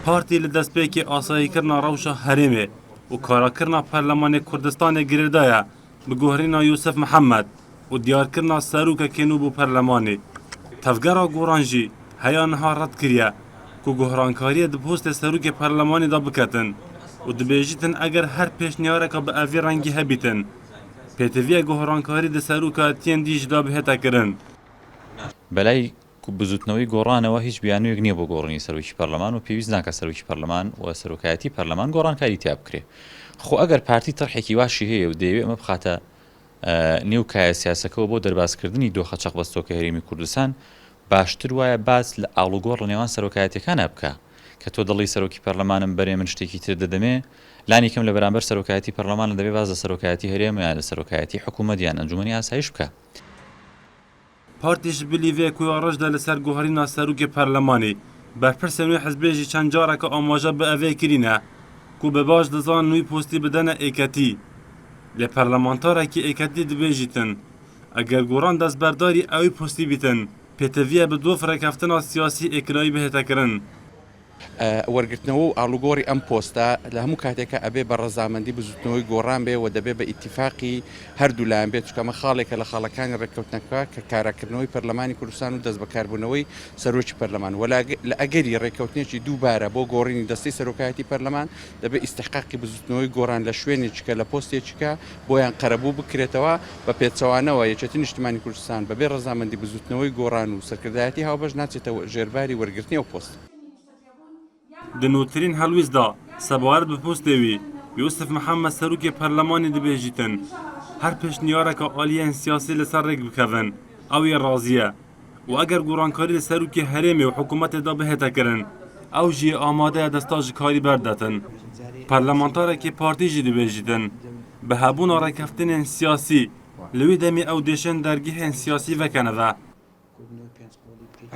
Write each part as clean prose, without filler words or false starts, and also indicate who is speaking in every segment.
Speaker 1: پارتی لدسپیکی آسایی کرنا روشا هریمه و کارا کرنا پارلمان کردستان گریدایا بگوهرینا یوسف محمد و دیار کرنا سروک کنو بو پارلمانی تفگرا گورانجی هیا نها رد کریا که گوهرانکاری د پوست سروک پارلمانی دا بکتن و دبیجیتن اگر هر پیشنیاره که به اوی رنگی هبیتن پیتوی گوهرانکاری د سروکاتین دیج دا بهتا کرن
Speaker 2: بەلای بزوتنەوەی گۆڕانەوە هیچ بیانویەک نییە بۆ گۆڕنی سەرۆکی پەرلەمان و پێویست ناکە سەرۆکی پەرلەمان و سەرۆکایەتی پەرلەمان گۆڕانکاری تیا بکرێ خۆ ئەگەر پارتی تەرحێکی واشی هەیە و دەیەوێت ئەمە بخاتە نێو کایە سیاسەکەەوە بۆ دەرباسکردنی دۆخە چەقبەستۆکە هەرێمی کوردستان باشتر وایە باس لە ئاڵوگۆڕ لە نێوان سەرۆکایەتیەکانە بکە کە تۆ دڵی سەرۆکی پەرلەمانم بەرێ من شتێکی تر دەدەمێ لانی کەم لە بەرامبەر سەرۆکایەتی پەرلەمان دەبێ باز لە سەرۆکایەتی هەرێم یان لە سەرۆکایەتی حکوومەت یان ئەنجومەنی ئاسایش بکە
Speaker 1: پارتیش بلیوی کویا رجدا لسر گوهرینا سروک پارلمانی برپرس نوی حزبیجی چند جاره که آماجه به اوی کرینه کو به باش دزان نوی پوستی بدن ایکتی لی پارلمانتاره که ایکتی دبیجیتن اگر گوران دست برداری اوی پوستی بیتن پیتویه به دو فرکفتنا سیاسی اکرایی بهتا کرن
Speaker 3: وەرگرتنەوە و ئاڵوگۆڕی ئەم پۆستە لە هەموو کاتێکە ئەبێ بە ڕەزامەندی بزوتنەوەی گۆڕان بێ و دەبێ بە ئیتیفاقی هەردوو لایەن بێت چکەمە خاڵێکە لە خاڵەکانی ڕێککەوتنەکە کە کاراکردنەوەی پەرلەمانی کوردستان و دەست بەکاربوونەوەی سەرۆکی پەرلەمان لە ئەگەری ڕێککەوتنێکی دووبارە بۆ گۆڕینی دەستەی سەرۆکایەتی پەرلەمان دەبێت ئیستحقاقی بزوتنەوەی گۆڕان لە شوێنێکیکە لە پۆستێکیکە بۆیان قەرەبوو بکرێتەوە بە پێچەوانەوە یەکێتی نیشتیمانی کوردستان بەبێ ڕەزامەندی بزوتنەوەی گۆڕان و سەرکردایەتی هاوبەش ناچێتەوە ژێرباری وەرگرتنی ئەو پۆست
Speaker 1: دنوترین هلویز دا سبارت به پوست دوی یوسف محمد سروک پارلمانی دبیجیتن هر پیشنیاره که آلیان سیاسی لسر رگ بکوون اوی راضیه و اگر گورانکاری سروک حرمی و حکومت دا بهتا کرن او جی آماده دستاج کاری بردتن پارلمانتاره که پارتی جی دبیجیتن به هبون رکفتن سیاسی لوی دمی او دیشن درگیه سیاسی وکنه و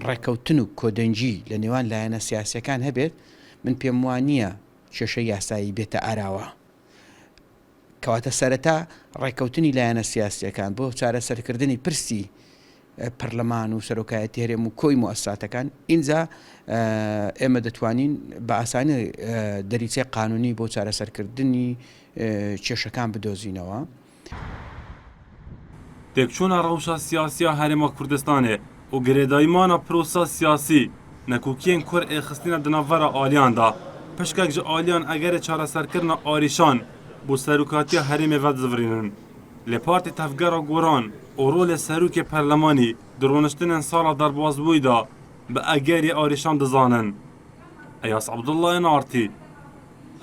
Speaker 4: ڕێکەوتن و کۆدەنجی لە نێوان لایەنە سیاسیەکان هەبێت من پێم وانە کێشە یاسایی بێتە ئاراوە کەواتە سەرەتا ڕێکەوتنی لایەنە سیاسیەکان بۆ چارەسەرکردنی پرسی پەرلەمان و سەرۆکایەتی هەرێم و کۆی موەسساتەکان ئینجا ئێمە دەتوانین بە ئاسانی دەریچەی قانونی بۆ چارەسەرکردنی کێشەکان بدۆزینەوە
Speaker 1: تێکچوونە ڕەوشە سیاسیە هەرێمە کوردستانê و girêdayîmana prosa siyasî nekûkiyên Kurd ê xistina di navbera aliyan da pişkek ji aliyan egerê çareserkirina arîşan bû serokatiya herêmê vedizivirînin. Lê Partî Tevgera Goran û rolê serokê perlemanî di rûniştinên sala derbasbûyî da bi egerî arîşan dizanin. Eyas Abdullahên Artî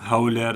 Speaker 1: Hewlêr